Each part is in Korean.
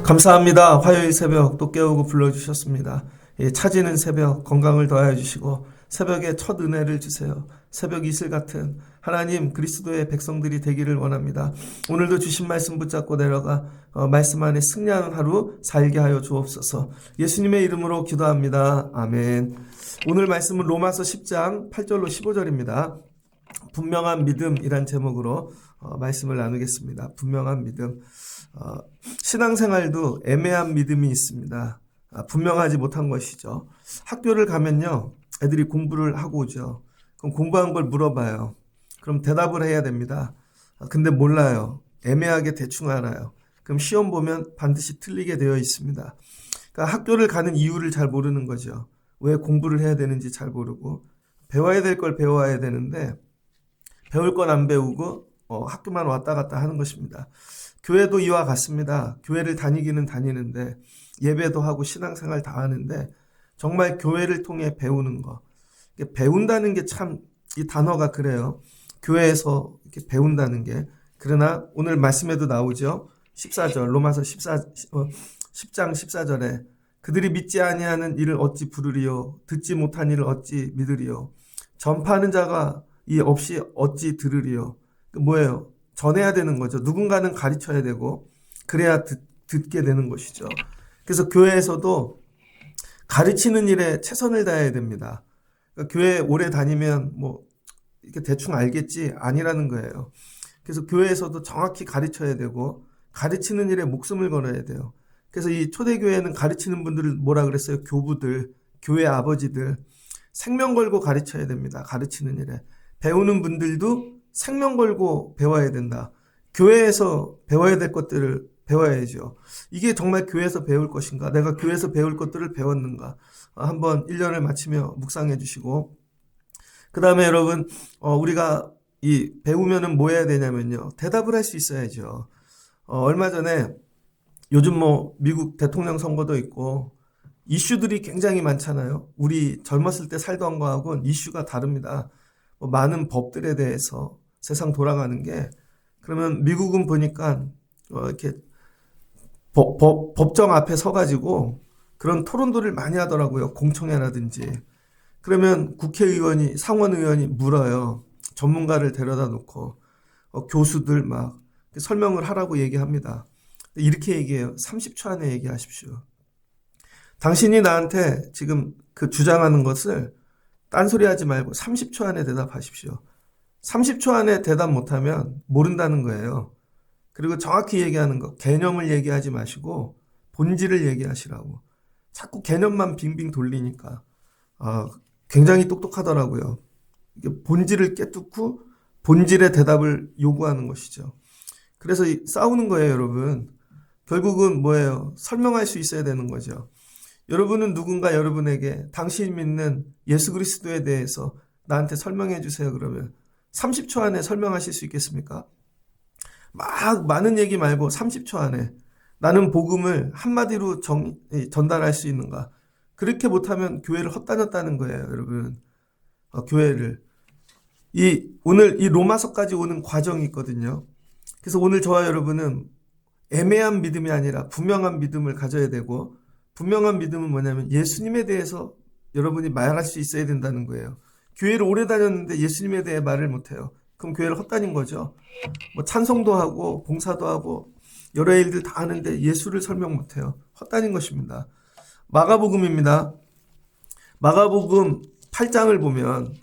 감사합니다. 화요일 새벽 또 깨우고 불러주셨습니다. 차지는 새벽 건강을 더하여 주시고 새벽에 첫 은혜를 주세요. 새벽 이슬 같은 하나님 그리스도의 백성들이 되기를 원합니다. 오늘도 주신 말씀 붙잡고 내려가 말씀 안에 승리하는 하루 살게 하여 주옵소서. 예수님의 이름으로 기도합니다. 아멘. 오늘 말씀은 로마서 10장 8절로 15절입니다. 분명한 믿음이란 제목으로 말씀을 나누겠습니다. 분명한 믿음. 신앙생활도 애매한 믿음이 있습니다. 분명하지 못한 것이죠. 학교를 가면요, 애들이 공부를 하고 오죠. 그럼 공부한 걸 물어봐요. 그럼 대답을 해야 됩니다. 근데 몰라요. 애매하게 대충 알아요. 그럼 시험 보면 반드시 틀리게 되어 있습니다. 그러니까 학교를 가는 이유를 잘 모르는 거죠. 왜 공부를 해야 되는지 잘 모르고 배워야 될 걸 배워야 되는데 배울 건 안 배우고 학교만 왔다 갔다 하는 것입니다. 교회도 이와 같습니다. 교회를 다니기는 다니는데 예배도 하고 신앙생활 다 하는데 정말 교회를 통해 배우는 거. 배운다는 게 참 이 단어가 그래요. 교회에서 이렇게 배운다는 게. 그러나 오늘 말씀에도 나오죠. 14절 로마서 10장 14절에 그들이 믿지 아니하는 일을 어찌 부르리요 듣지 못한 일을 어찌 믿으리요 전파하는 자가 이 없이 어찌 들으리요. 뭐예요? 전해야 되는 거죠. 누군가는 가르쳐야 되고 그래야 듣게 되는 것이죠. 그래서 교회에서도 가르치는 일에 최선을 다해야 됩니다. 그러니까 교회 오래 다니면 뭐 이렇게 대충 알겠지 아니라는 거예요. 그래서 교회에서도 정확히 가르쳐야 되고 가르치는 일에 목숨을 걸어야 돼요. 그래서 이 초대교회는 가르치는 분들을 뭐라 그랬어요? 교부들, 교회 아버지들 생명 걸고 가르쳐야 됩니다. 가르치는 일에. 배우는 분들도 생명 걸고 배워야 된다. 교회에서 배워야 될 것들을 배워야죠. 이게 정말 교회에서 배울 것인가? 내가 교회에서 배울 것들을 배웠는가? 한번 1년을 마치며 묵상해 주시고 그 다음에 여러분 우리가 이 배우면은 뭐 해야 되냐면요. 대답을 할 수 있어야죠. 얼마 전에 요즘 뭐 미국 대통령 선거도 있고 이슈들이 굉장히 많잖아요. 우리 젊었을 때 살던 거하고는 이슈가 다릅니다. 많은 법들에 대해서 세상 돌아가는 게 그러면 미국은 보니까 이렇게 법정 앞에 서가지고 그런 토론들을 많이 하더라고요. 공청회라든지. 그러면 국회의원이 상원의원이 물어요. 전문가를 데려다 놓고 교수들 막 설명을 하라고 얘기합니다. 이렇게 얘기해요. 30초 안에 얘기하십시오. 당신이 나한테 지금 그 주장하는 것을 딴소리 하지 말고 30초 안에 대답하십시오. 30초 안에 대답 못하면 모른다는 거예요. 그리고 정확히 얘기하는 거, 개념을 얘기하지 마시고 본질을 얘기하시라고. 자꾸 개념만 빙빙 돌리니까 굉장히 똑똑하더라고요. 본질을 깨뚫고 본질의 대답을 요구하는 것이죠. 그래서 싸우는 거예요, 여러분. 결국은 뭐예요? 설명할 수 있어야 되는 거죠. 여러분은 누군가 여러분에게 당신이 믿는 예수 그리스도에 대해서 나한테 설명해 주세요. 그러면 30초 안에 설명하실 수 있겠습니까? 막 많은 얘기 말고 30초 안에 나는 복음을 한마디로 전달할 수 있는가? 그렇게 못하면 교회를 헛다녔다는 거예요, 여러분. 교회를. 오늘 이 로마서까지 오는 과정이 있거든요. 그래서 오늘 저와 여러분은 애매한 믿음이 아니라 분명한 믿음을 가져야 되고 분명한 믿음은 뭐냐면 예수님에 대해서 여러분이 말할 수 있어야 된다는 거예요. 교회를 오래 다녔는데 예수님에 대해 말을 못해요. 그럼 교회를 헛다닌 거죠. 뭐 찬송도 하고 봉사도 하고 여러 일들 다 하는데 예수를 설명 못해요. 헛다닌 것입니다. 마가복음입니다. 마가복음 8장을 보면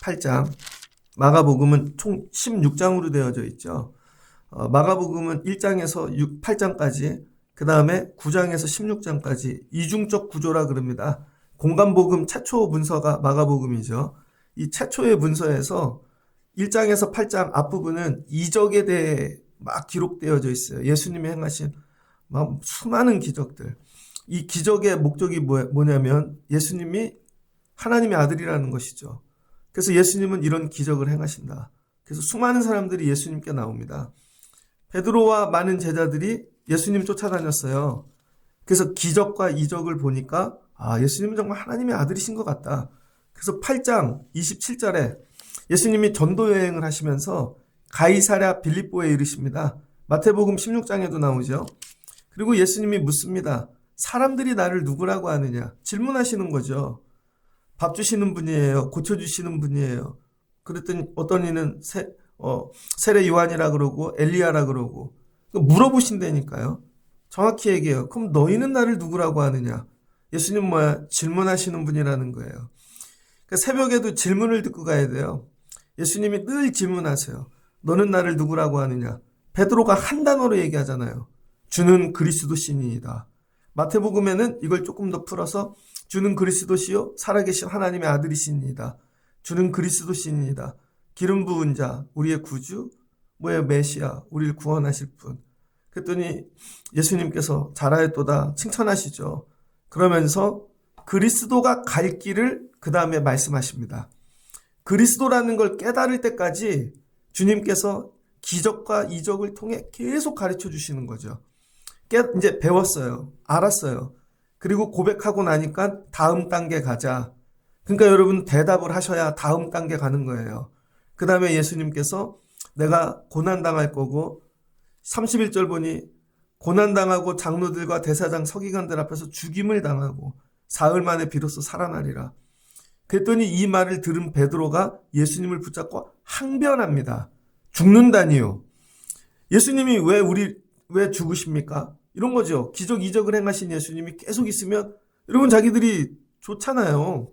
8장 마가복음은 총 16장으로 되어져 있죠. 마가복음은 1장에서 8장까지 그 다음에 9장에서 16장까지 이중적 구조라 그럽니다. 공간복음 최초 문서가 마가복음이죠. 이 최초의 문서에서 1장에서 8장 앞부분은 이적에 대해 막 기록되어져 있어요. 예수님이 행하신 막 수많은 기적들. 이 기적의 목적이 뭐냐면 예수님이 하나님의 아들이라는 것이죠. 그래서 예수님은 이런 기적을 행하신다. 그래서 수많은 사람들이 예수님께 나옵니다. 베드로와 많은 제자들이 예수님 쫓아다녔어요. 그래서 기적과 이적을 보니까 예수님은 정말 하나님의 아들이신 것 같다. 그래서 8장 27절에 예수님이 전도 여행을 하시면서 가이사랴 빌립보에 이르십니다. 마태복음 16장에도 나오죠. 그리고 예수님이 묻습니다. 사람들이 나를 누구라고 하느냐? 질문하시는 거죠. 밥 주시는 분이에요. 고쳐주시는 분이에요. 그랬더니 어떤 이는 세례 요한이라 그러고 엘리야라 그러고 물어보신다니까요. 정확히 얘기해요. 그럼 너희는 나를 누구라고 하느냐? 예수님 뭐야? 질문하시는 분이라는 거예요. 그러니까 새벽에도 질문을 듣고 가야 돼요. 예수님이 늘 질문하세요. 너는 나를 누구라고 하느냐? 베드로가 한 단어로 얘기하잖아요. 주는 그리스도시니이다. 마태복음에는 이걸 조금 더 풀어서 주는 그리스도시요 살아계신 하나님의 아들이시니이다. 주는 그리스도시니이다. 기름 부은 자, 우리의 구주, 뭐예요? 메시아, 우리를 구원하실 분. 그랬더니 예수님께서 잘하였도다 칭찬하시죠. 그러면서 그리스도가 갈 길을 그 다음에 말씀하십니다. 그리스도라는 걸 깨달을 때까지 주님께서 기적과 이적을 통해 계속 가르쳐 주시는 거죠. 이제 배웠어요. 알았어요. 그리고 고백하고 나니까 다음 단계 가자. 그러니까 여러분 대답을 하셔야 다음 단계 가는 거예요. 그 다음에 예수님께서 내가 고난당할 거고 31절 보니 고난당하고 장로들과 대사장 서기관들 앞에서 죽임을 당하고 사흘 만에 비로소 살아나리라. 그랬더니 이 말을 들은 베드로가 예수님을 붙잡고 항변합니다. 죽는다니요. 예수님이 왜 죽으십니까? 이런 거죠. 기적 이적을 행하신 예수님이 계속 있으면 여러분 자기들이 좋잖아요.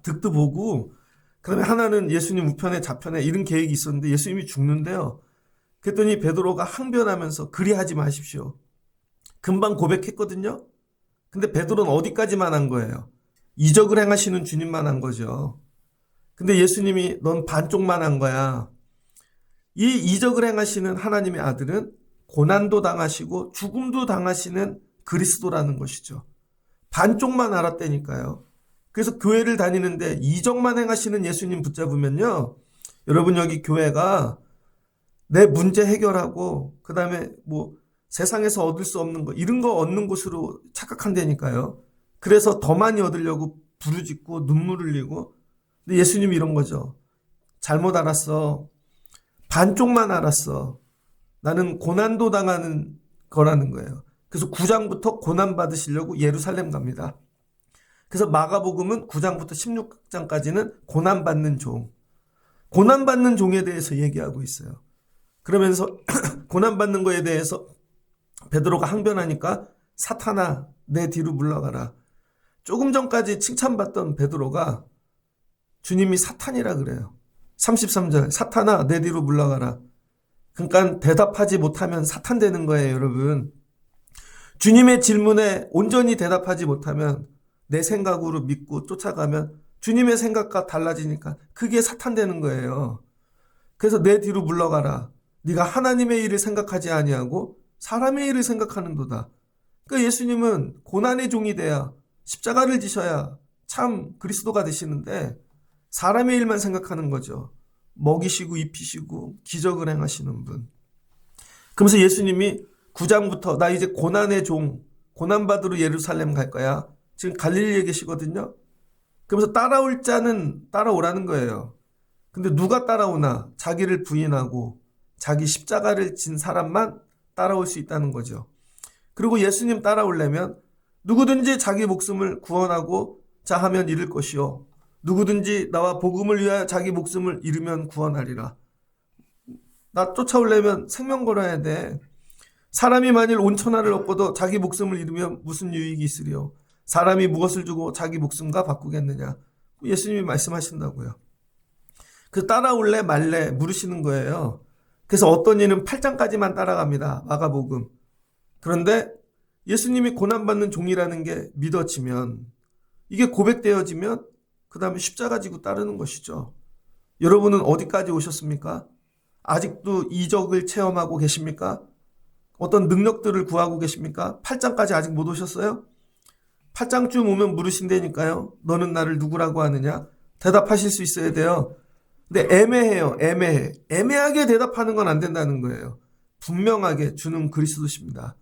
득도 보고 그다음에 하나는 예수님 우편에 좌편에 이런 계획이 있었는데 예수님이 죽는데요. 그랬더니 베드로가 항변하면서 그리하지 마십시오. 금방 고백했거든요. 근데 베드로는 어디까지만 한 거예요? 이적을 행하시는 주님만 한 거죠. 근데 예수님이 넌 반쪽만 한 거야. 이 이적을 행하시는 하나님의 아들은 고난도 당하시고 죽음도 당하시는 그리스도라는 것이죠. 반쪽만 알았다니까요. 그래서 교회를 다니는데 이적만 행하시는 예수님 붙잡으면요. 여러분 여기 교회가 내 문제 해결하고 그 다음에 뭐 세상에서 얻을 수 없는 거 이런 거 얻는 곳으로 착각한다니까요. 그래서 더 많이 얻으려고 부르짖고 눈물 흘리고 근데 예수님이 이런 거죠. 잘못 알았어. 반쪽만 알았어. 나는 고난도 당하는 거라는 거예요. 그래서 9장부터 고난 받으시려고 예루살렘 갑니다. 그래서 마가복음은 9장부터 16장까지는 고난받는 종. 고난받는 종에 대해서 얘기하고 있어요. 그러면서 고난받는 거에 대해서 베드로가 항변하니까 사탄아 내 뒤로 물러가라. 조금 전까지 칭찬받던 베드로가 주님이 사탄이라 그래요. 33절 사탄아 내 뒤로 물러가라. 그러니까 대답하지 못하면 사탄 되는 거예요, 여러분. 주님의 질문에 온전히 대답하지 못하면 내 생각으로 믿고 쫓아가면 주님의 생각과 달라지니까 그게 사탄 되는 거예요. 그래서 내 뒤로 물러가라. 네가 하나님의 일을 생각하지 아니하고 사람의 일을 생각하는도다. 그러니까 예수님은 고난의 종이 돼야 십자가를 지셔야 참 그리스도가 되시는데 사람의 일만 생각하는 거죠. 먹이시고 입히시고 기적을 행하시는 분. 그러면서 예수님이 9장부터 나 이제 고난의 종, 고난받으러 예루살렘 갈 거야. 지금 갈릴리에 계시거든요. 그러면서 따라올 자는 따라오라는 거예요. 근데 누가 따라오나? 자기를 부인하고 자기 십자가를 진 사람만 따라올 수 있다는 거죠. 그리고 예수님 따라오려면 누구든지 자기 목숨을 구원하고 자 하면 잃을 것이요. 누구든지 나와 복음을 위하여 자기 목숨을 잃으면 구원하리라. 나 쫓아오려면 생명 걸어야 돼. 사람이 만일 온천하를 얻고도 자기 목숨을 잃으면 무슨 유익이 있으리요. 사람이 무엇을 주고 자기 목숨과 바꾸겠느냐. 예수님이 말씀하신다고요. 그 따라올래 말래 물으시는 거예요. 그래서 어떤 이는 8장까지만 따라갑니다. 마가복음. 그런데 예수님이 고난받는 종이라는 게 믿어지면 이게 고백되어지면 그 다음에 십자가 지고 따르는 것이죠. 여러분은 어디까지 오셨습니까? 아직도 이적을 체험하고 계십니까? 어떤 능력들을 구하고 계십니까? 8장까지 아직 못 오셨어요? 8장쯤 오면 물으신다니까요. 너는 나를 누구라고 하느냐? 대답하실 수 있어야 돼요. 근데 애매해요. 애매하게 대답하는 건 안 된다는 거예요. 분명하게 주는 그리스도십니다.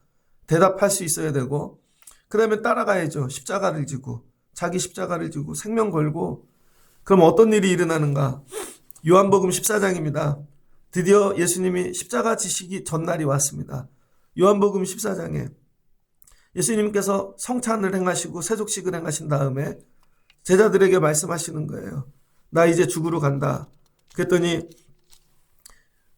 대답할 수 있어야 되고 그 다음에 따라가야죠. 십자가를 지고 자기 십자가를 지고 생명 걸고 그럼 어떤 일이 일어나는가? 요한복음 14장입니다. 드디어 예수님이 십자가 지시기 전날이 왔습니다. 요한복음 14장에 예수님께서 성찬을 행하시고 세족식을 행하신 다음에 제자들에게 말씀하시는 거예요. 나 이제 죽으러 간다. 그랬더니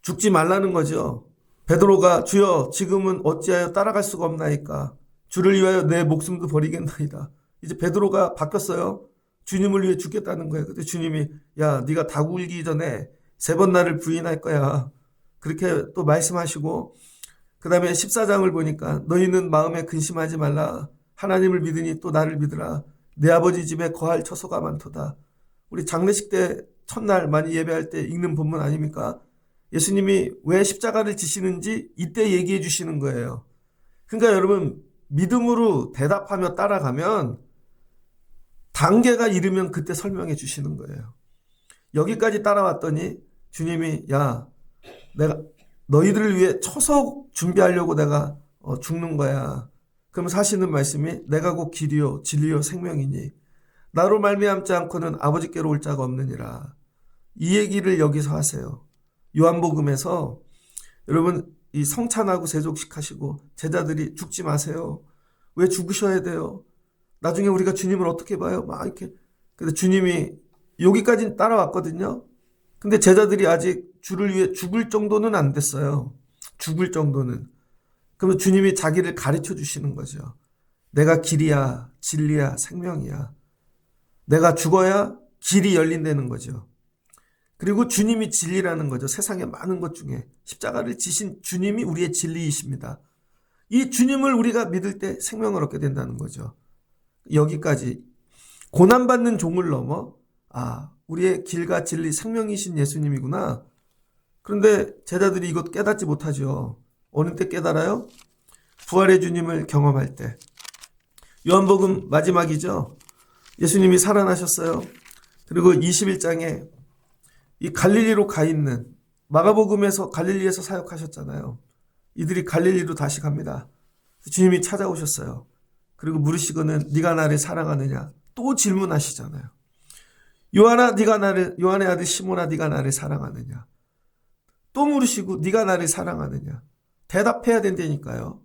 죽지 말라는 거죠. 베드로가 주여 지금은 어찌하여 따라갈 수가 없나이까. 주를 위하여 내 목숨도 버리겠나이다. 이제 베드로가 바뀌었어요. 주님을 위해 죽겠다는 거예요. 그때 주님이 야 네가 닭 울기 전에 3번 나를 부인할 거야. 그렇게 또 말씀하시고 그 다음에 14장을 보니까 너희는 마음에 근심하지 말라. 하나님을 믿으니 또 나를 믿으라. 내 아버지 집에 거할 처소가 많도다. 우리 장례식 때 첫날 많이 예배할 때 읽는 본문 아닙니까? 예수님이 왜 십자가를 지시는지 이때 얘기해 주시는 거예요. 그러니까 여러분 믿음으로 대답하며 따라가면 단계가 이르면 그때 설명해 주시는 거예요. 여기까지 따라왔더니 주님이 야 내가 너희들을 위해 초석 준비하려고 내가 죽는 거야. 그러면서 하시는 말씀이 내가 곧 길이요 진리요 생명이니 나로 말미암지 않고는 아버지께로 올 자가 없느니라. 이 얘기를 여기서 하세요. 요한복음에서 여러분 이 성찬하고 세족식 하시고 제자들이 죽지 마세요. 왜 죽으셔야 돼요? 나중에 우리가 주님을 어떻게 봐요? 막 이렇게. 근데 주님이 여기까지 따라왔거든요. 근데 제자들이 아직 주를 위해 죽을 정도는 안 됐어요. 죽을 정도는. 그러면 주님이 자기를 가르쳐 주시는 거죠. 내가 길이야, 진리야, 생명이야. 내가 죽어야 길이 열린다는 거죠. 그리고 주님이 진리라는 거죠. 세상의 많은 것 중에 십자가를 지신 주님이 우리의 진리이십니다. 이 주님을 우리가 믿을 때 생명을 얻게 된다는 거죠. 여기까지 고난받는 종을 넘어 우리의 길과 진리 생명이신 예수님이구나. 그런데 제자들이 이것 깨닫지 못하죠. 어느 때 깨달아요? 부활의 주님을 경험할 때. 요한복음 마지막이죠. 예수님이 살아나셨어요. 그리고 21장에 이 갈릴리로 가 있는 마가복음에서 갈릴리에서 사역하셨잖아요. 이들이 갈릴리로 다시 갑니다. 주님이 찾아오셨어요. 그리고 물으시고는 네가 나를 사랑하느냐? 또 질문하시잖아요. 요한의 아들 시몬아 네가 나를 사랑하느냐? 또 물으시고 네가 나를 사랑하느냐? 대답해야 된다니까요.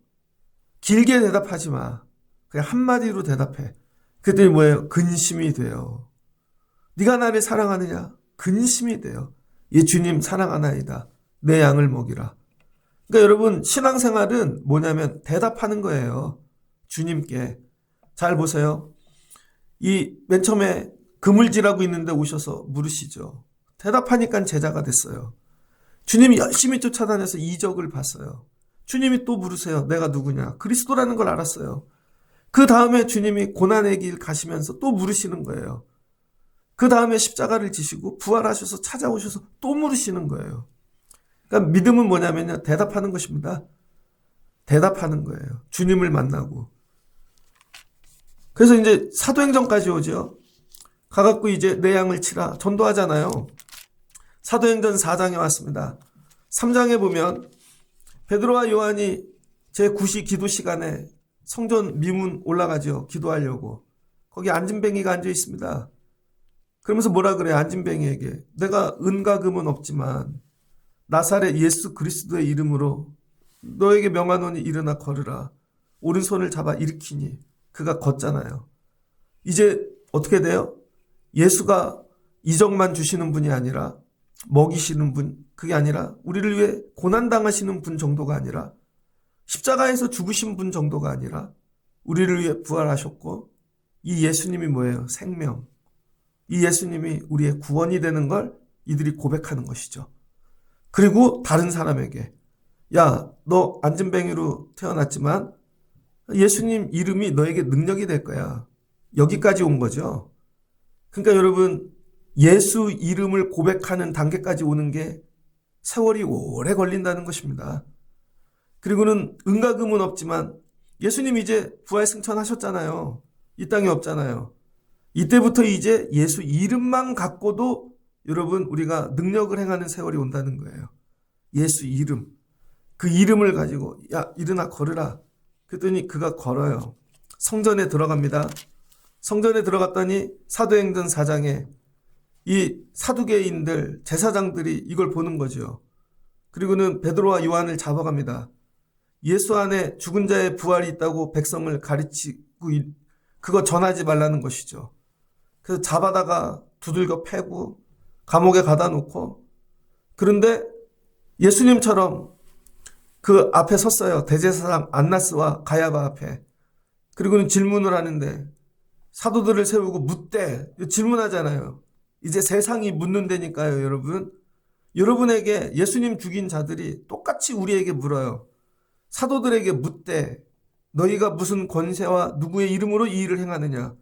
길게 대답하지 마. 그냥 한마디로 대답해. 그랬더니 뭐예요? 근심이 돼요. 네가 나를 사랑하느냐? 근심이 돼요. 예 주님 사랑하나이다. 내 양을 먹이라. 그러니까 여러분 신앙생활은 뭐냐면 대답하는 거예요. 주님께. 잘 보세요. 이 맨 처음에 그물질하고 있는데 오셔서 물으시죠. 대답하니까 제자가 됐어요. 주님이 열심히 쫓아다녀서 이적을 봤어요. 주님이 또 물으세요. 내가 누구냐? 그리스도라는 걸 알았어요. 그 다음에 주님이 고난의 길 가시면서 또 물으시는 거예요. 그 다음에 십자가를 지시고 부활하셔서 찾아오셔서 또 물으시는 거예요. 그러니까 믿음은 뭐냐면요. 대답하는 것입니다. 대답하는 거예요. 주님을 만나고. 그래서 이제 사도행전까지 오죠. 가갖고 이제 내 양을 치라. 전도하잖아요. 사도행전 4장에 왔습니다. 3장에 보면 베드로와 요한이 제9시 기도 시간에 성전 미문 올라가죠. 기도하려고. 거기 안진뱅이가 앉아 있습니다. 그러면서 뭐라 그래요? 안진뱅이에게. 내가 은과 금은 없지만 나사렛 예수 그리스도의 이름으로 너에게 명하노니 일어나 걸으라. 오른손을 잡아 일으키니 그가 걷잖아요. 이제 어떻게 돼요? 예수가 이적만 주시는 분이 아니라 먹이시는 분, 그게 아니라 우리를 위해 고난당하시는 분 정도가 아니라 십자가에서 죽으신 분 정도가 아니라 우리를 위해 부활하셨고 이 예수님이 뭐예요? 생명. 이 예수님이 우리의 구원이 되는 걸 이들이 고백하는 것이죠. 그리고 다른 사람에게 야, 너 안진뱅이로 태어났지만 예수님 이름이 너에게 능력이 될 거야. 여기까지 온 거죠. 그러니까 여러분 예수 이름을 고백하는 단계까지 오는 게 세월이 오래 걸린다는 것입니다. 그리고는 은과 금은 없지만 예수님 이제 부활 승천하셨잖아요. 이 땅에 없잖아요. 이때부터 이제 예수 이름만 갖고도 여러분 우리가 능력을 행하는 세월이 온다는 거예요. 예수 이름. 그 이름을 가지고 야 일어나 걸으라. 그랬더니 그가 걸어요. 성전에 들어갑니다. 성전에 들어갔더니 사도행전 4장에 이 사두개인들, 제사장들이 이걸 보는 거죠. 그리고는 베드로와 요한을 잡아갑니다. 예수 안에 죽은 자의 부활이 있다고 백성을 가르치고 그거 전하지 말라는 것이죠. 그래서 잡아다가 두들겨 패고 감옥에 가다 놓고, 그런데 예수님처럼 그 앞에 섰어요. 대제사장 안나스와 가야바 앞에. 그리고는 질문을 하는데 사도들을 세우고 묻되, 질문하잖아요. 이제 세상이 묻는다니까요, 여러분. 여러분에게 예수님 죽인 자들이 똑같이 우리에게 물어요. 사도들에게 묻되 너희가 무슨 권세와 누구의 이름으로 이 일을 행하느냐.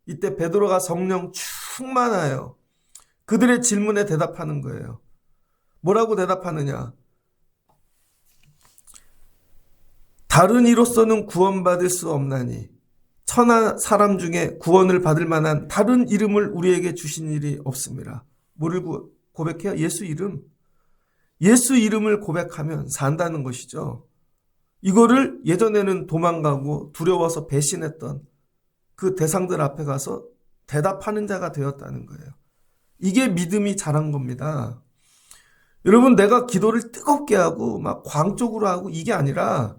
이때 베드로가 성령 충만하여 그들의 질문에 대답하는 거예요. 뭐라고 대답하느냐. 다른 이로서는 구원받을 수 없나니 천하 사람 중에 구원을 받을 만한 다른 이름을 우리에게 주신 일이 없습니다. 뭐를 고백해요? 예수 이름. 예수 이름을 고백하면 산다는 것이죠. 이거를 예전에는 도망가고 두려워서 배신했던 그 대상들 앞에 가서 대답하는 자가 되었다는 거예요. 이게 믿음이 자란 겁니다. 여러분, 내가 기도를 뜨겁게 하고 막 광적으로 하고 이게 아니라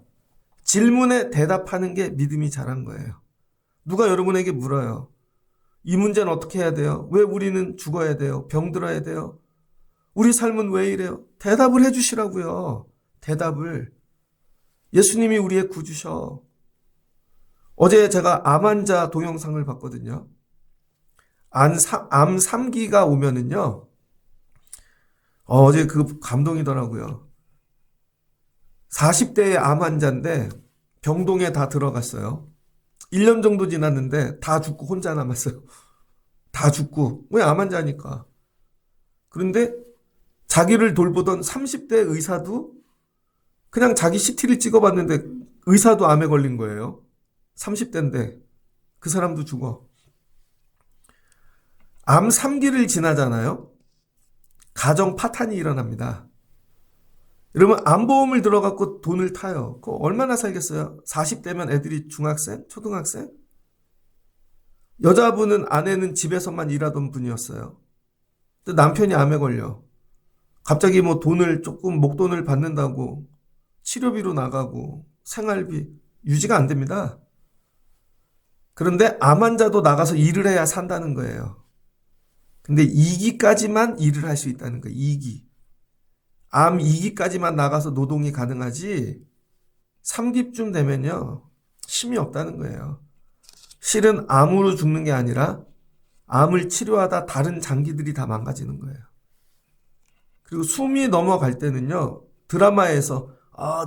질문에 대답하는 게 믿음이 자란 거예요. 누가 여러분에게 물어요. 이 문제는 어떻게 해야 돼요? 왜 우리는 죽어야 돼요? 병들어야 돼요? 우리 삶은 왜 이래요? 대답을 해주시라고요. 대답을. 예수님이 우리의 구주셔. 어제 제가 암 환자 동영상을 봤거든요. 암 3기가 오면은요. 어제 그 감동이더라고요. 40대의 암 환자인데 병동에 다 들어갔어요. 1년 정도 지났는데 다 죽고 혼자 남았어요. 다 죽고. 왜? 암 환자니까. 그런데 자기를 돌보던 30대 의사도 그냥 자기 CT를 찍어봤는데 의사도 암에 걸린 거예요. 30대인데 그 사람도 죽어. 암 3기를 지나잖아요. 가정 파탄이 일어납니다. 여러분, 암보험을 들어갖고 돈을 타요. 그거 얼마나 살겠어요? 40대면 애들이 중학생? 초등학생? 여자분은, 아내는 집에서만 일하던 분이었어요. 근데 남편이 암에 걸려. 갑자기 뭐 돈을 조금 목돈을 받는다고 치료비로 나가고 생활비 유지가 안 됩니다. 그런데 암 환자도 나가서 일을 해야 산다는 거예요. 근데 2기까지만 일을 할 수 있다는 거예요. 2기. 암 2기까지만 나가서 노동이 가능하지 3기쯤 되면요. 힘이 없다는 거예요. 실은 암으로 죽는 게 아니라 암을 치료하다 다른 장기들이 다 망가지는 거예요. 그리고 숨이 넘어갈 때는요. 드라마에서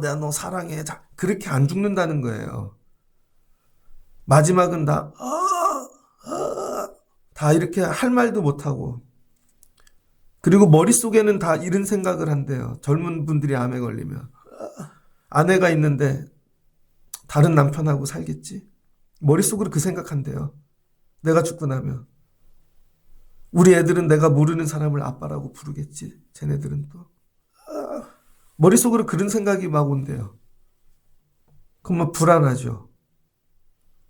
내가 너 사랑해. 그렇게 안 죽는다는 거예요. 마지막은 다 이렇게 할 말도 못하고, 그리고 머릿속에는 다 이런 생각을 한대요. 젊은 분들이 암에 걸리면. 아내가 있는데 다른 남편하고 살겠지? 머릿속으로 그 생각한대요. 내가 죽고 나면. 우리 애들은 내가 모르는 사람을 아빠라고 부르겠지? 쟤네들은 또. 머릿속으로 그런 생각이 막 온대요. 그럼 뭐 불안하죠.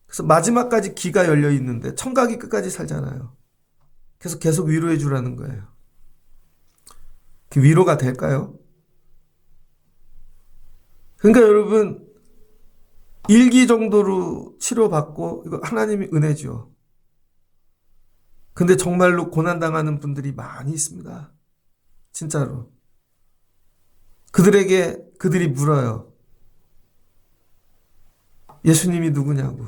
그래서 마지막까지 기가 열려 있는데 청각이 끝까지 살잖아요. 그래서 계속 위로해 주라는 거예요. 그 위로가 될까요? 그러니까 여러분, 1기 정도로 치료받고, 이거 하나님의 은혜죠. 근데 정말로 고난당하는 분들이 많이 있습니다. 진짜로. 그들이 물어요. 예수님이 누구냐고.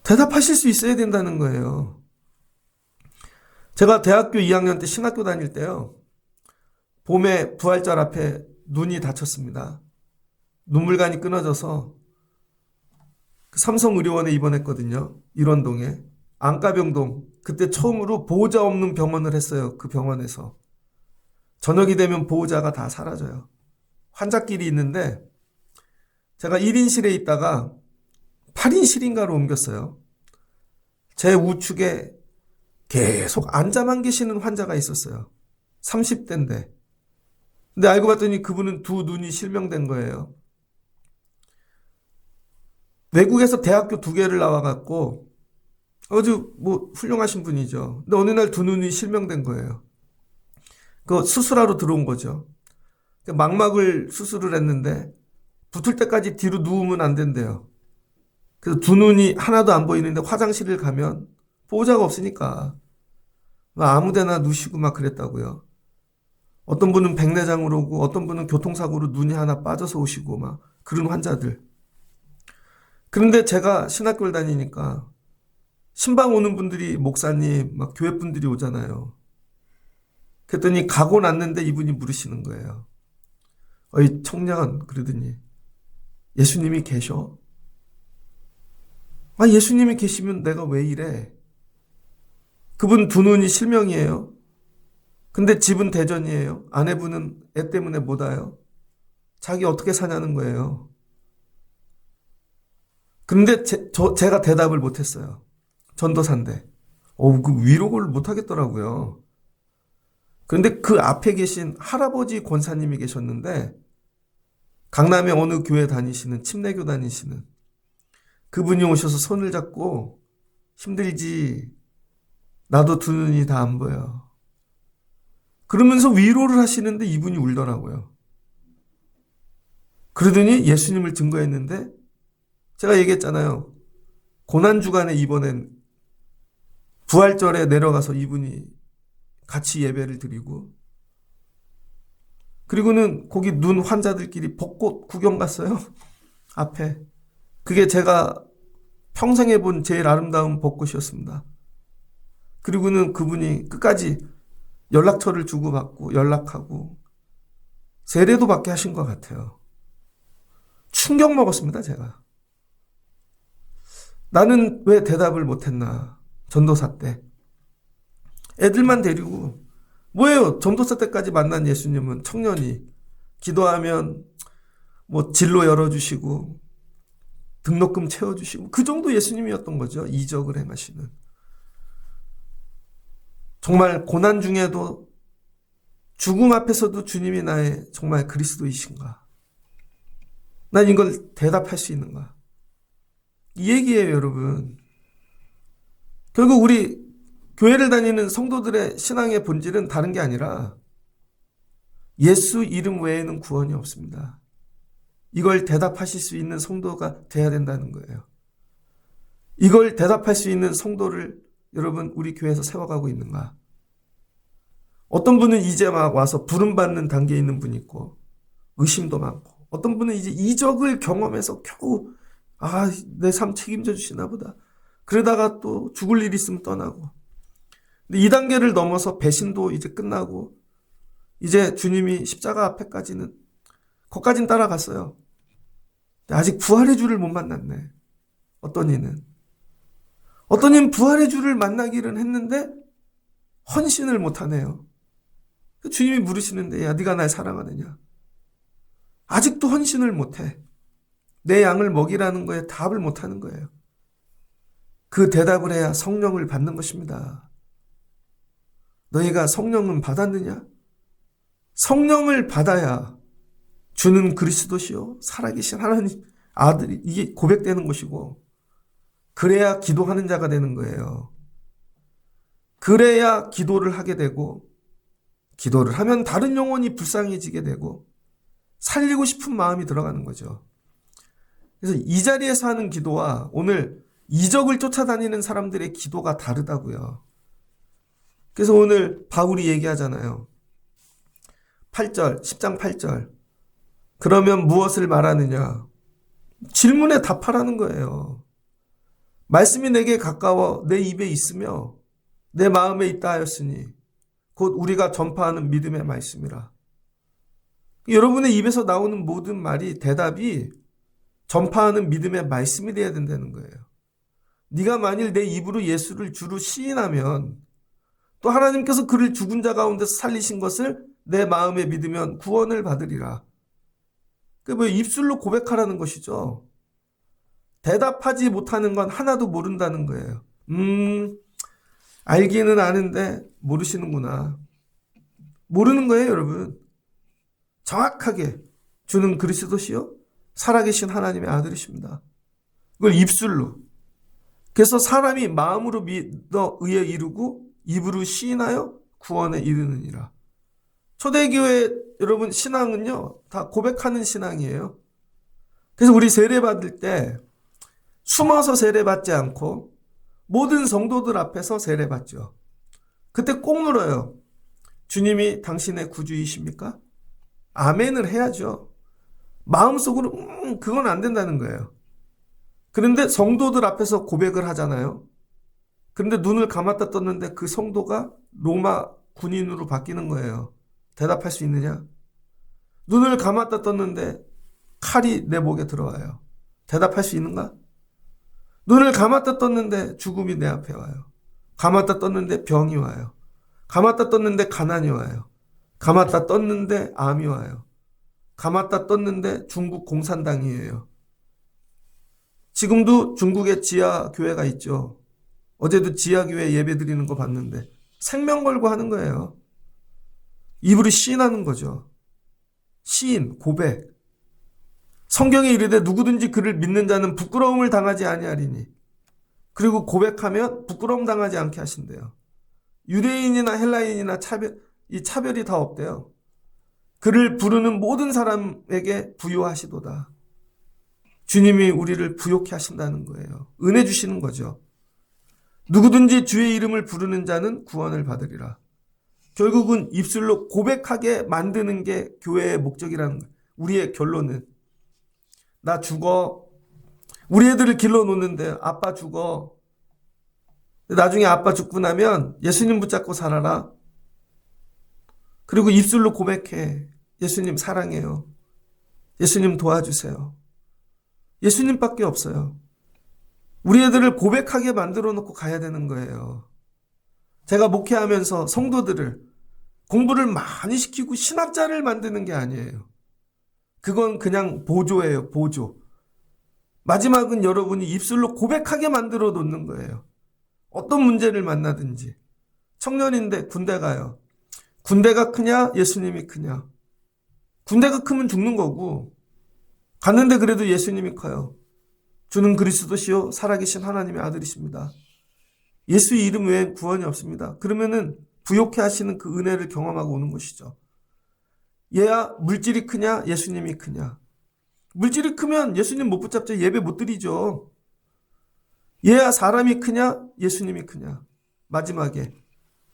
대답하실 수 있어야 된다는 거예요. 제가 대학교 2학년 때 신학교 다닐 때요. 봄에 부활절 앞에 눈이 다쳤습니다. 눈물관이 끊어져서 삼성의료원에 입원했거든요. 일원동에. 안과병동. 그때 처음으로 보호자 없는 병원을 했어요. 그 병원에서. 저녁이 되면 보호자가 다 사라져요. 환자끼리 있는데 제가 1인실에 있다가 8인실인가로 옮겼어요. 제 우측에 계속 앉아만 계시는 환자가 있었어요. 30대인데. 근데 알고 봤더니 그분은 두 눈이 실명된 거예요. 외국에서 대학교 2개를 나와갖고 아주 훌륭하신 분이죠. 근데 어느 날 두 눈이 실명된 거예요. 그 수술하러 들어온 거죠. 망막을 수술을 했는데 붙을 때까지 뒤로 누우면 안 된대요. 그래서 두 눈이 하나도 안 보이는데 화장실을 가면 보호자가 없으니까 아무 데나 누시고 막 그랬다고요. 어떤 분은 백내장으로 오고 어떤 분은 교통사고로 눈이 하나 빠져서 오시고 막 그런 환자들. 그런데 제가 신학교를 다니니까 신방 오는 분들이 목사님, 막 교회 분들이 오잖아요. 그랬더니 가고 났는데 이분이 물으시는 거예요. 어이 청년, 그러더니 예수님이 계셔? 아, 예수님이 계시면 내가 왜 이래? 그분 두 눈이 실명이에요. 근데 집은 대전이에요. 아내분은 애 때문에 못 와요. 자기 어떻게 사냐는 거예요. 그런데 제가 대답을 못했어요. 전도사인데. 그 위로를 못하겠더라고요. 그런데 그 앞에 계신 할아버지 권사님이 계셨는데 강남에 어느 교회 다니시는 침례교 다니시는 그분이 오셔서 손을 잡고 힘들지? 나도 두 눈이 다 안 보여. 그러면서 위로를 하시는데 이분이 울더라고요. 그러더니 예수님을 증거했는데 제가 얘기했잖아요. 고난주간에 이번엔 부활절에 내려가서 이분이 같이 예배를 드리고 그리고는 거기 눈 환자들끼리 벚꽃 구경 갔어요. 앞에. 그게 제가 평생에 본 제일 아름다운 벚꽃이었습니다. 그리고는 그분이 끝까지 연락처를 주고받고 연락하고 세례도 받게 하신 것 같아요. 충격 먹었습니다, 제가. 나는 왜 대답을 못했나, 전도사 때. 애들만 데리고, 뭐예요? 전도사 때까지 만난 예수님은 청년이 기도하면 진로 열어주시고, 등록금 채워주시고, 그 정도 예수님이었던 거죠. 이적을 행하시는. 정말 고난 중에도 죽음 앞에서도 주님이 나의 정말 그리스도이신가? 난 이걸 대답할 수 있는가? 이 얘기예요, 여러분. 결국 우리 교회를 다니는 성도들의 신앙의 본질은 다른 게 아니라 예수 이름 외에는 구원이 없습니다. 이걸 대답하실 수 있는 성도가 돼야 된다는 거예요. 이걸 대답할 수 있는 성도를 여러분 우리 교회에서 세워가고 있는가? 어떤 분은 이제 막 와서 부름받는 단계에 있는 분이 있고 의심도 많고 어떤 분은 이제 이적을 경험해서 겨우 내 삶 책임져 주시나 보다. 그러다가 또 죽을 일 있으면 떠나고. 근데 이 단계를 넘어서 배신도 이제 끝나고 이제 주님이 십자가 앞에까지는 거기까지는 따라갔어요. 아직 부활의 주를 못 만났네. 어떤 이는 부활의 주를 만나기는 했는데 헌신을 못하네요. 주님이 물으시는데 야 네가 날 사랑하느냐. 아직도 헌신을 못해. 내 양을 먹이라는 거에 답을 못하는 거예요. 그 대답을 해야 성령을 받는 것입니다. 너희가 성령은 받았느냐? 성령을 받아야 주는 그리스도시요 살아계신 하나님 아들이 이게 고백되는 것이고 그래야 기도하는 자가 되는 거예요. 그래야 기도를 하게 되고 기도를 하면 다른 영혼이 불쌍해지게 되고 살리고 싶은 마음이 들어가는 거죠. 그래서 이 자리에서 하는 기도와 오늘 이적을 쫓아다니는 사람들의 기도가 다르다고요. 그래서 오늘 바울이 얘기하잖아요. 8절, 10장 8절. 그러면 무엇을 말하느냐? 질문에 답하라는 거예요. 말씀이 내게 가까워 내 입에 있으며 내 마음에 있다 하였으니 곧 우리가 전파하는 믿음의 말씀이라. 여러분의 입에서 나오는 모든 말이 대답이 전파하는 믿음의 말씀이 되어야 된다는 거예요. 네가 만일 내 입으로 예수를 주로 시인하면 또 하나님께서 그를 죽은 자 가운데서 살리신 것을 내 마음에 믿으면 구원을 받으리라. 그 입술로 고백하라는 것이죠. 대답하지 못하는 건 하나도 모른다는 거예요. 알기는 아는데 모르시는구나. 모르는 거예요, 여러분. 정확하게 주는 그리스도시요 살아계신 하나님의 아들이십니다. 이걸 입술로. 그래서 사람이 마음으로 믿어 의에 이르고 입으로 시인하여 구원에 이르느니라. 초대교회 여러분 신앙은요 다 고백하는 신앙이에요. 그래서 우리 세례 받을 때 숨어서 세례 받지 않고 모든 성도들 앞에서 세례 받죠. 그때 꼭 물어요. 주님이 당신의 구주이십니까? 아멘을 해야죠. 마음속으로 그건 안 된다는 거예요. 그런데 성도들 앞에서 고백을 하잖아요. 그런데 눈을 감았다 떴는데 그 성도가 로마 군인으로 바뀌는 거예요. 대답할 수 있느냐? 눈을 감았다 떴는데 칼이 내 목에 들어와요. 대답할 수 있는가? 눈을 감았다 떴는데 죽음이 내 앞에 와요. 감았다 떴는데 병이 와요. 감았다 떴는데 가난이 와요. 감았다 떴는데 암이 와요. 감았다 떴는데 중국 공산당이에요. 지금도 중국에 지하교회가 있죠. 어제도 지하교회 예배 드리는 거 봤는데 생명 걸고 하는 거예요. 입으로 시인하는 거죠. 시인, 고백. 성경에 이르되 누구든지 그를 믿는 자는 부끄러움을 당하지 아니하리니. 그리고 고백하면 부끄러움 당하지 않게 하신대요. 유대인이나 헬라인이나 차별이 다 없대요. 그를 부르는 모든 사람에게 부요하시도다. 주님이 우리를 부요케 하신다는 거예요. 은혜 주시는 거죠. 누구든지 주의 이름을 부르는 자는 구원을 받으리라. 결국은 입술로 고백하게 만드는 게 교회의 목적이라는 거예요. 우리의 결론은 나 죽어. 우리 애들을 길러놓는데 아빠 죽어. 나중에 아빠 죽고 나면 예수님 붙잡고 살아라. 그리고 입술로 고백해. 예수님 사랑해요. 예수님 도와주세요. 예수님밖에 없어요. 우리 애들을 고백하게 만들어 놓고 가야 되는 거예요. 제가 목회하면서 성도들을 공부를 많이 시키고 신학자를 만드는 게 아니에요. 그건 그냥 보조예요, 보조. 마지막은 여러분이 입술로 고백하게 만들어 놓는 거예요. 어떤 문제를 만나든지. 청년인데 군대 가요. 군대가 크냐, 예수님이 크냐. 군대가 크면 죽는 거고, 갔는데 그래도 예수님이 커요. 주는 그리스도시요 살아계신 하나님의 아들이십니다. 예수의 이름 외엔 구원이 없습니다. 그러면은 부욕해 하시는 그 은혜를 경험하고 오는 것이죠. 얘야 물질이 크냐 예수님이 크냐. 물질이 크면 예수님 못 붙잡죠. 예배 못 드리죠. 얘야 사람이 크냐 예수님이 크냐. 마지막에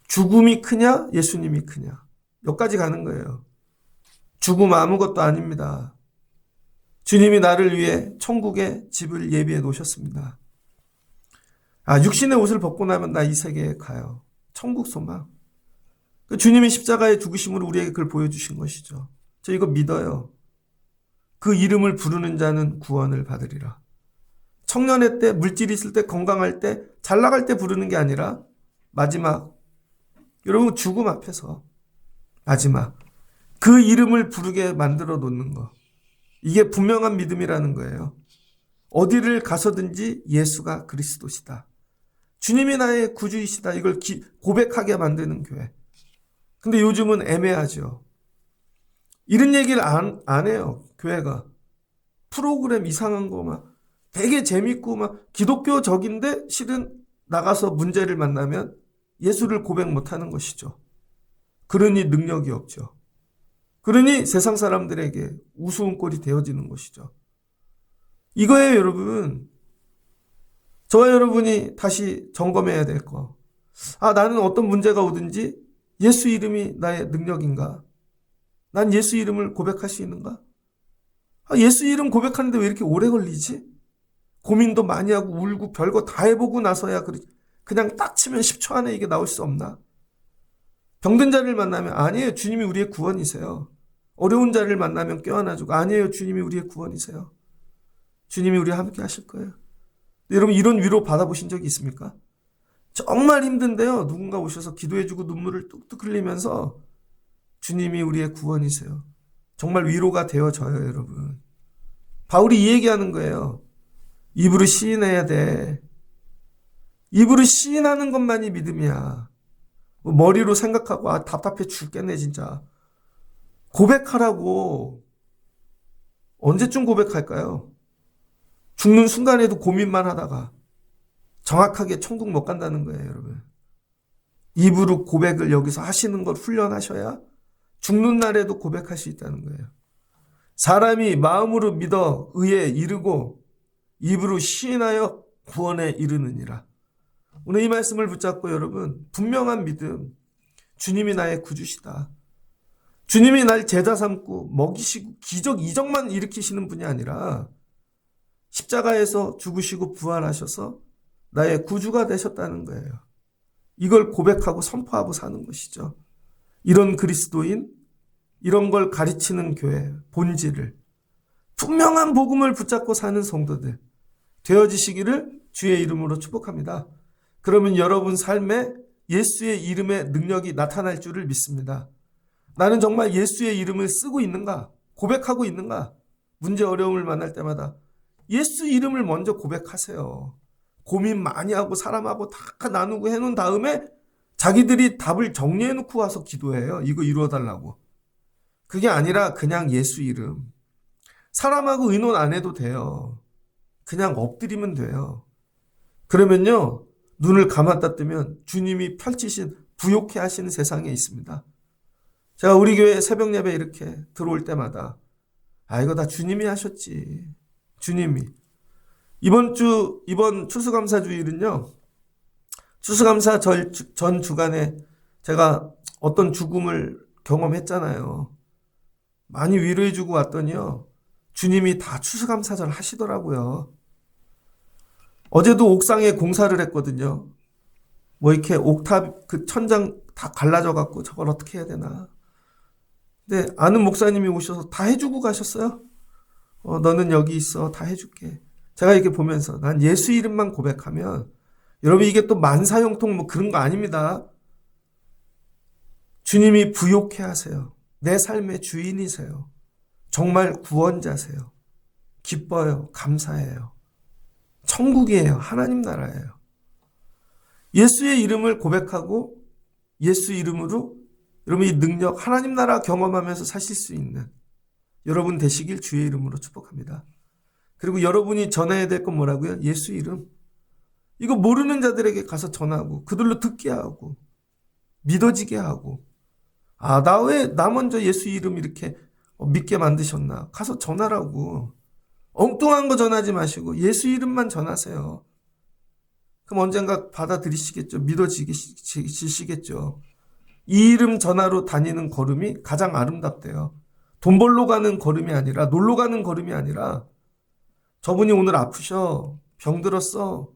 죽음이 크냐 예수님이 크냐. 여기까지 가는 거예요. 죽음 아무것도 아닙니다. 주님이 나를 위해 천국에 집을 예비해 놓으셨습니다. 육신의 옷을 벗고 나면 나 이 세계에 가요. 천국 소망. 주님이 십자가의 죽으심으로 우리에게 그걸 보여주신 것이죠. 저 이거 믿어요. 그 이름을 부르는 자는 구원을 받으리라. 청년의 때, 물질이 있을 때, 건강할 때, 잘 나갈 때 부르는 게 아니라 마지막, 여러분 죽음 앞에서 마지막 그 이름을 부르게 만들어 놓는 거. 이게 분명한 믿음이라는 거예요. 어디를 가서든지 예수가 그리스도시다. 주님이 나의 구주이시다. 이걸 고백하게 만드는 교회. 근데 요즘은 애매하죠. 이런 얘기를 안 해요. 교회가. 프로그램 이상한 거 막 되게 재밌고 막 기독교적인데 실은 나가서 문제를 만나면 예수를 고백 못하는 것이죠. 그러니 능력이 없죠. 그러니 세상 사람들에게 우스운 꼴이 되어지는 것이죠. 이거예요, 여러분. 저와 여러분이 다시 점검해야 될 거. 나는 어떤 문제가 오든지 예수 이름이 나의 능력인가? 난 예수 이름을 고백할 수 있는가? 예수 이름 고백하는데 왜 이렇게 오래 걸리지? 고민도 많이 하고 울고 별거 다 해보고 나서야 그냥 딱 치면 10초 안에 이게 나올 수 없나? 병든 자를 만나면 아니에요. 주님이 우리의 구원이세요. 어려운 자를 만나면 껴안아주고 아니에요. 주님이 우리의 구원이세요. 주님이 우리와 함께 하실 거예요. 여러분 이런 위로 받아보신 적이 있습니까? 정말 힘든데요. 누군가 오셔서 기도해주고 눈물을 뚝뚝 흘리면서 주님이 우리의 구원이세요. 정말 위로가 되어져요, 여러분. 바울이 이 얘기하는 거예요. 입으로 시인해야 돼. 입으로 시인하는 것만이 믿음이야. 머리로 생각하고 답답해 죽겠네 진짜. 고백하라고. 언제쯤 고백할까요? 죽는 순간에도 고민만 하다가 정확하게 천국 못 간다는 거예요, 여러분. 입으로 고백을 여기서 하시는 걸 훈련하셔야 죽는 날에도 고백할 수 있다는 거예요. 사람이 마음으로 믿어 의에 이르고 입으로 시인하여 구원에 이르느니라. 오늘 이 말씀을 붙잡고 여러분, 분명한 믿음, 주님이 나의 구주시다. 주님이 날 제자 삼고 먹이시고 기적 이적만 일으키시는 분이 아니라 십자가에서 죽으시고 부활하셔서 나의 구주가 되셨다는 거예요. 이걸 고백하고 선포하고 사는 것이죠. 이런 그리스도인, 이런 걸 가르치는 교회 본질을, 분명한 복음을 붙잡고 사는 성도들 되어지시기를 주의 이름으로 축복합니다. 그러면 여러분 삶에 예수의 이름의 능력이 나타날 줄을 믿습니다. 나는 정말 예수의 이름을 쓰고 있는가? 고백하고 있는가? 문제 어려움을 만날 때마다 예수 이름을 먼저 고백하세요. 고민 많이 하고 사람하고 다 나누고 해놓은 다음에 자기들이 답을 정리해놓고 와서 기도해요. 이거 이루어달라고. 그게 아니라 그냥 예수 이름. 사람하고 의논 안 해도 돼요. 그냥 엎드리면 돼요. 그러면요, 눈을 감았다 뜨면 주님이 펼치신 부욕해 하시는 세상에 있습니다. 제가 우리 교회 새벽 예배 이렇게 들어올 때마다 이거 다 주님이 하셨지. 주님이. 이번 추수감사 주일은요, 추수감사 전 주간에 제가 어떤 죽음을 경험했잖아요. 많이 위로해주고 왔더니요, 주님이 다 추수감사절 하시더라고요. 어제도 옥상에 공사를 했거든요. 뭐 이렇게 옥탑 그 천장 다 갈라져 갖고 저걸 어떻게 해야 되나. 근데 아는 목사님이 오셔서 다 해주고 가셨어요. 너는 여기 있어. 다 해줄게. 제가 이렇게 보면서 난 예수 이름만 고백하면, 여러분 이게 또 만사형통 뭐 그런 거 아닙니다. 주님이 부욕해 하세요. 내 삶의 주인이세요. 정말 구원자세요. 기뻐요. 감사해요. 천국이에요. 하나님 나라예요. 예수의 이름을 고백하고 예수 이름으로 여러분 이 능력, 하나님 나라 경험하면서 사실 수 있는 여러분 되시길 주의 이름으로 축복합니다. 그리고 여러분이 전해야 될 건 뭐라고요? 예수 이름. 이거 모르는 자들에게 가서 전하고 그들로 듣게 하고 믿어지게 하고, 나 먼저 예수 이름 이렇게 믿게 만드셨나? 가서 전하라고. 엉뚱한 거 전하지 마시고 예수 이름만 전하세요. 그럼 언젠가 받아들이시겠죠. 믿어지시겠죠. 이 이름 전하러 다니는 걸음이 가장 아름답대요. 돈 벌러 가는 걸음이 아니라, 놀러 가는 걸음이 아니라, 저분이 오늘 아프셔. 병들었어.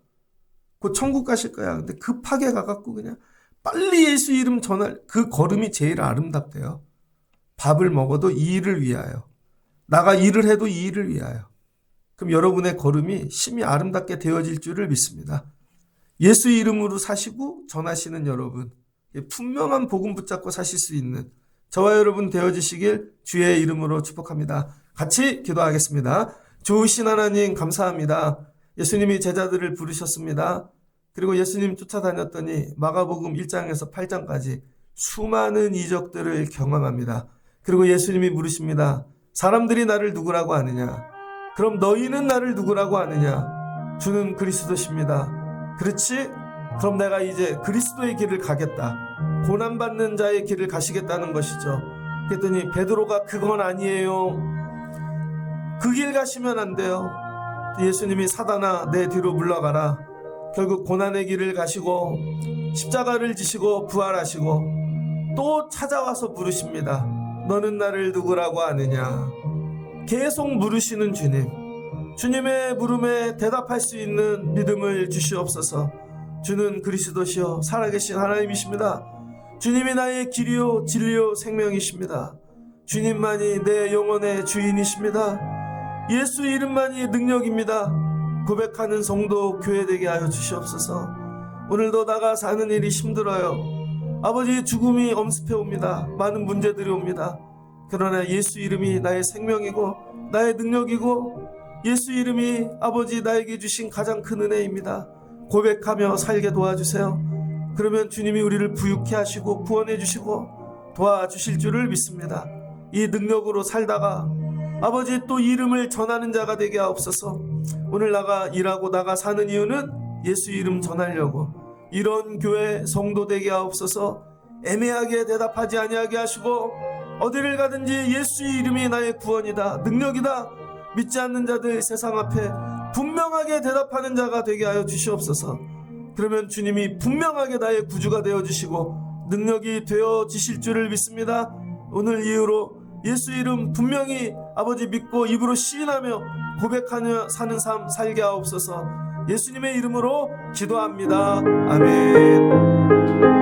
곧 천국 가실 거야. 근데 급하게 가갖고 그냥 빨리 예수 이름 전할 그 걸음이 제일 아름답대요. 밥을 먹어도 이 일을 위하여. 나가 일을 해도 이 일을 위하여. 그럼 여러분의 걸음이 심히 아름답게 되어질 줄을 믿습니다. 예수 이름으로 사시고 전하시는 여러분, 분명한 복음 붙잡고 사실 수 있는 저와 여러분 되어지시길 주의 이름으로 축복합니다. 같이 기도하겠습니다. 좋으신 하나님 감사합니다. 예수님이 제자들을 부르셨습니다. 그리고 예수님 쫓아다녔더니 마가복음 1장에서 8장까지 수많은 이적들을 경험합니다. 그리고 예수님이 물으십니다. 사람들이 나를 누구라고 아느냐? 그럼 너희는 나를 누구라고 아느냐? 주는 그리스도십니다. 그렇지? 그럼 내가 이제 그리스도의 길을 가겠다. 고난받는 자의 길을 가시겠다는 것이죠. 그랬더니 베드로가 그건 아니에요. 그 길 가시면 안 돼요. 예수님이 사단아 내 뒤로 물러가라. 결국 고난의 길을 가시고 십자가를 지시고 부활하시고 또 찾아와서 부르십니다. 너는 나를 누구라고 아느냐? 계속 물으시는 주님. 주님의 물음에 대답할 수 있는 믿음을 주시옵소서. 주는 그리스도시요 살아계신 하나님이십니다. 주님이 나의 길이요 진리요 생명이십니다. 주님만이 내 영혼의 주인이십니다. 예수 이름만이 능력입니다. 고백하는 성도 교회 되게 하여 주시옵소서. 오늘도 나가 사는 일이 힘들어요. 아버지 죽음이 엄습해 옵니다. 많은 문제들이 옵니다. 그러나 예수 이름이 나의 생명이고 나의 능력이고 예수 이름이 아버지 나에게 주신 가장 큰 은혜입니다. 고백하며 살게 도와주세요. 그러면 주님이 우리를 부유케 하시고 구원해 주시고 도와주실 줄을 믿습니다. 이 능력으로 살다가 아버지 또 이름을 전하는 자가 되게 하옵소서. 오늘 나가 일하고 나가 사는 이유는 예수 이름 전하려고 이런 교회 성도 되게 하옵소서. 애매하게 대답하지 아니하게 하시고 어디를 가든지 예수의 이름이 나의 구원이다, 능력이다, 믿지 않는 자들 세상 앞에 분명하게 대답하는 자가 되게 하여 주시옵소서. 그러면 주님이 분명하게 나의 구주가 되어주시고 능력이 되어지실 줄을 믿습니다. 오늘 이후로 예수 이름 분명히 아버지 믿고 입으로 시인하며 고백하며 사는 삶 살게 하옵소서. 예수님의 이름으로 기도합니다. 아멘.